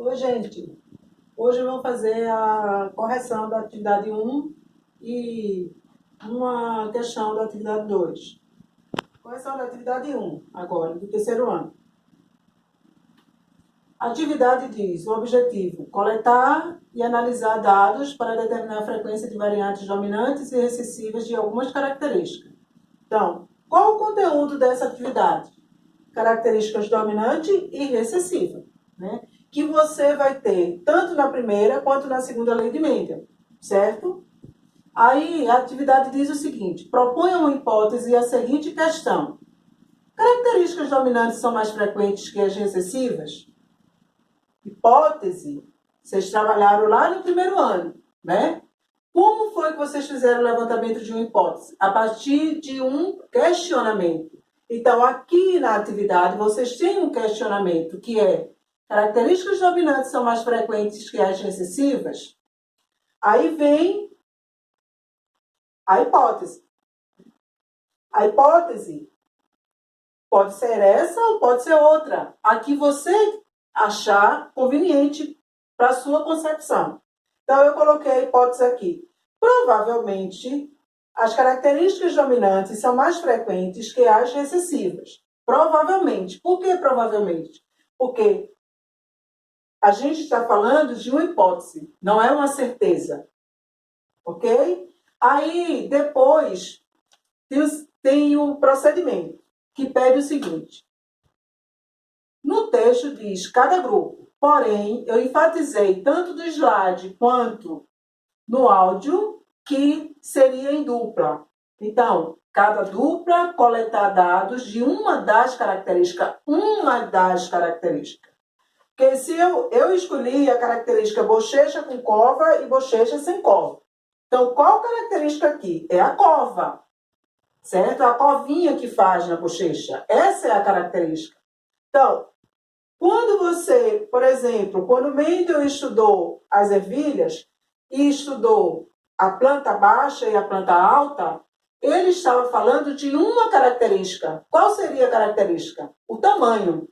Oi, gente. Hoje vamos fazer a correção da atividade um e uma questão da atividade 2. Correção da atividade um agora, do terceiro ano. A atividade diz o objetivo: coletar e analisar dados para determinar a frequência de variantes dominantes e recessivas de algumas características. Então, qual o conteúdo dessa atividade? Características dominante e recessiva, né? Que você vai ter tanto na primeira quanto na segunda lei de Mendel, certo? Aí a atividade diz o seguinte: proponha uma hipótese e a seguinte questão: características dominantes são mais frequentes que as recessivas? Hipótese, vocês trabalharam lá no primeiro ano, né? Como foi que vocês fizeram o levantamento de uma hipótese? A partir de um questionamento. Então, aqui na atividade, vocês têm um questionamento que é: características dominantes são mais frequentes que as recessivas? Aí vem a hipótese. A hipótese pode ser essa ou pode ser outra. A que você achar conveniente para a sua concepção. Então, eu coloquei a hipótese aqui. Provavelmente, as características dominantes são mais frequentes que as recessivas. Provavelmente. Por que provavelmente? Porque a gente está falando de uma hipótese, não é uma certeza. Ok? Aí, depois, tem o procedimento, que pede o seguinte. No texto diz cada grupo. Porém, eu enfatizei tanto do slide quanto no áudio que seria em dupla. Então, cada dupla coletar dados de uma das características. Porque se eu escolhi a característica bochecha com cova e bochecha sem cova. Então, qual característica aqui? É a cova, certo? A covinha que faz na bochecha. Essa é a característica. Então, quando você, por exemplo, quando Mendel estudou as ervilhas e estudou a planta baixa e a planta alta, ele estava falando de uma característica. Qual seria a característica? O tamanho,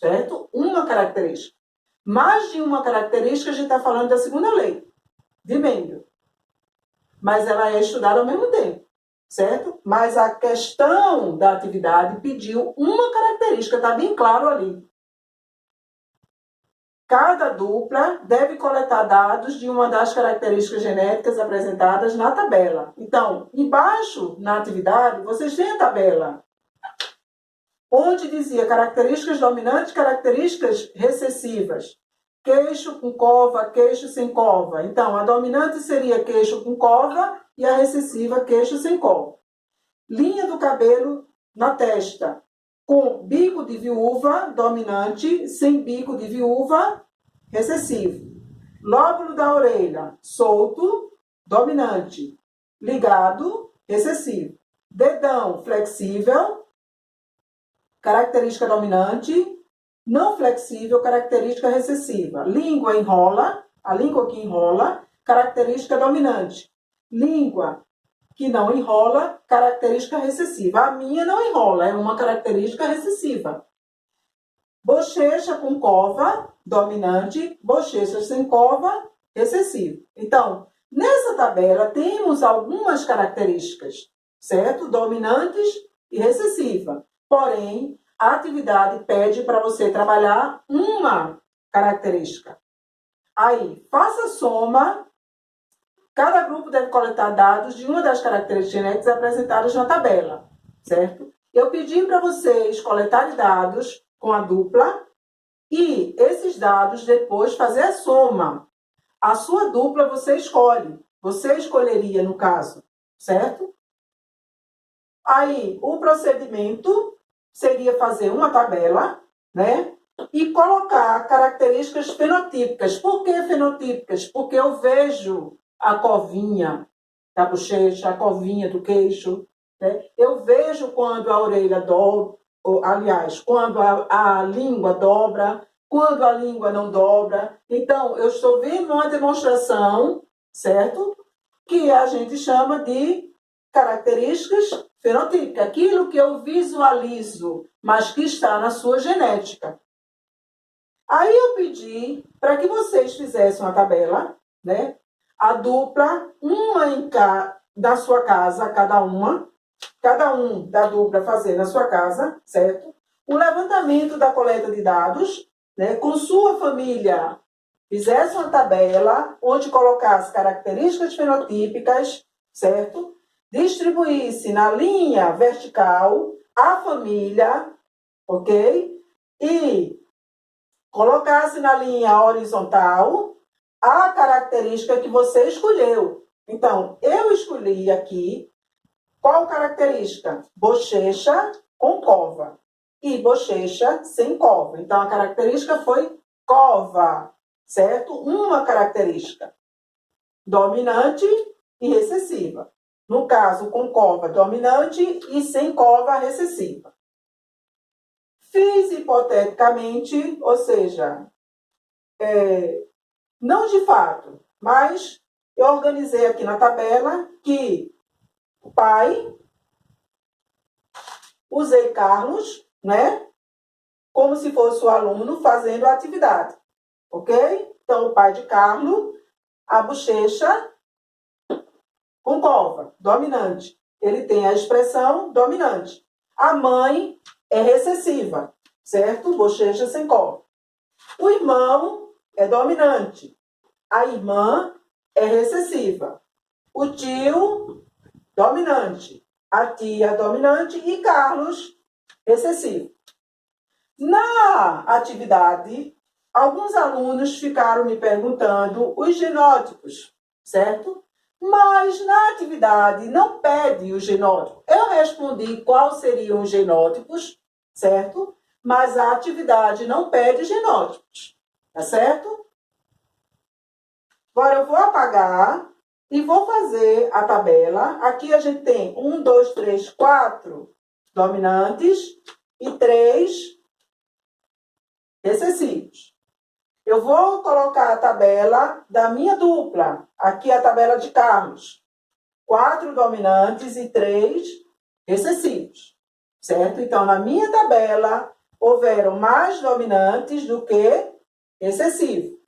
certo? Uma característica. Mais de uma característica, a gente está falando da segunda lei de Mendel. Mas ela é estudada ao mesmo tempo, certo? Mas a questão da atividade pediu uma característica, está bem claro ali. Cada dupla deve coletar dados de uma das características genéticas apresentadas na tabela. Então, embaixo, na atividade, vocês têm a tabela, onde dizia características dominantes, características recessivas. Queixo com cova, queixo sem cova. Então, a dominante seria queixo com cova e a recessiva, queixo sem cova. Linha do cabelo na testa, com bico de viúva, dominante, sem bico de viúva, recessivo. Lóbulo da orelha, solto, dominante. Ligado, recessivo. Dedão, flexível, característica dominante. Não flexível, característica recessiva. Língua enrola, a língua que enrola, característica dominante. Língua que não enrola, característica recessiva. A minha não enrola, é uma característica recessiva. Bochecha com cova, dominante, bochecha sem cova, recessivo. Então, nessa tabela temos algumas características, certo? Dominantes e recessiva. Porém, a atividade pede para você trabalhar uma característica. Aí, faça soma. Cada grupo deve coletar dados de uma das características genéticas apresentadas na tabela, certo? Eu pedi para vocês coletarem dados com a dupla e esses dados depois fazer a soma. A sua dupla você escolhe. Você escolheria, no caso, certo? Aí, o procedimento seria fazer uma tabela, né? E colocar características fenotípicas. Por que fenotípicas? Porque eu vejo a covinha da bochecha, a covinha do queixo. Né? Eu vejo quando a orelha dobra, aliás, quando a língua dobra, quando a língua não dobra. Então, eu estou vendo uma demonstração, certo? Que a gente chama de características fenotípicas. Aquilo que eu visualizo, mas que está na sua genética. Aí eu pedi para que vocês fizessem uma tabela, né? A dupla, da sua casa, cada um da dupla fazer na sua casa, certo? O levantamento da coleta de dados, né? Com sua família, fizesse uma tabela onde colocasse características fenotípicas, certo? Distribuísse na linha vertical a família, ok? E colocasse na linha horizontal a característica que você escolheu. Então, eu escolhi aqui qual característica? Bochecha com cova e bochecha sem cova. Então, a característica foi cova, certo? Uma característica dominante e recessiva. No caso, com cova dominante e sem cova recessiva. Fiz hipoteticamente, ou seja, não de fato, mas eu organizei aqui na tabela que o pai, usei Carlos, né? Como se fosse o aluno fazendo a atividade, ok? Então, o pai de Carlos, a bochecha com cova, dominante. Ele tem a expressão dominante. A mãe é recessiva, certo? Bochecha sem cova. O irmão é dominante. A irmã é recessiva. O tio, dominante. A tia, dominante. E Carlos, recessivo. Na atividade, alguns alunos ficaram me perguntando os genótipos, certo? Mas na atividade não pede o genótipo. Eu respondi quais seriam os genótipos, certo? Mas a atividade não pede genótipos, tá certo? Agora eu vou apagar e vou fazer a tabela. Aqui a gente tem 1, 2, 3, 4 dominantes e 3 recessivos. Eu vou colocar a tabela da minha dupla. Aqui a tabela de Carlos. 4 dominantes e 3 recessivos. Certo? Então, na minha tabela, houveram mais dominantes do que recessivos.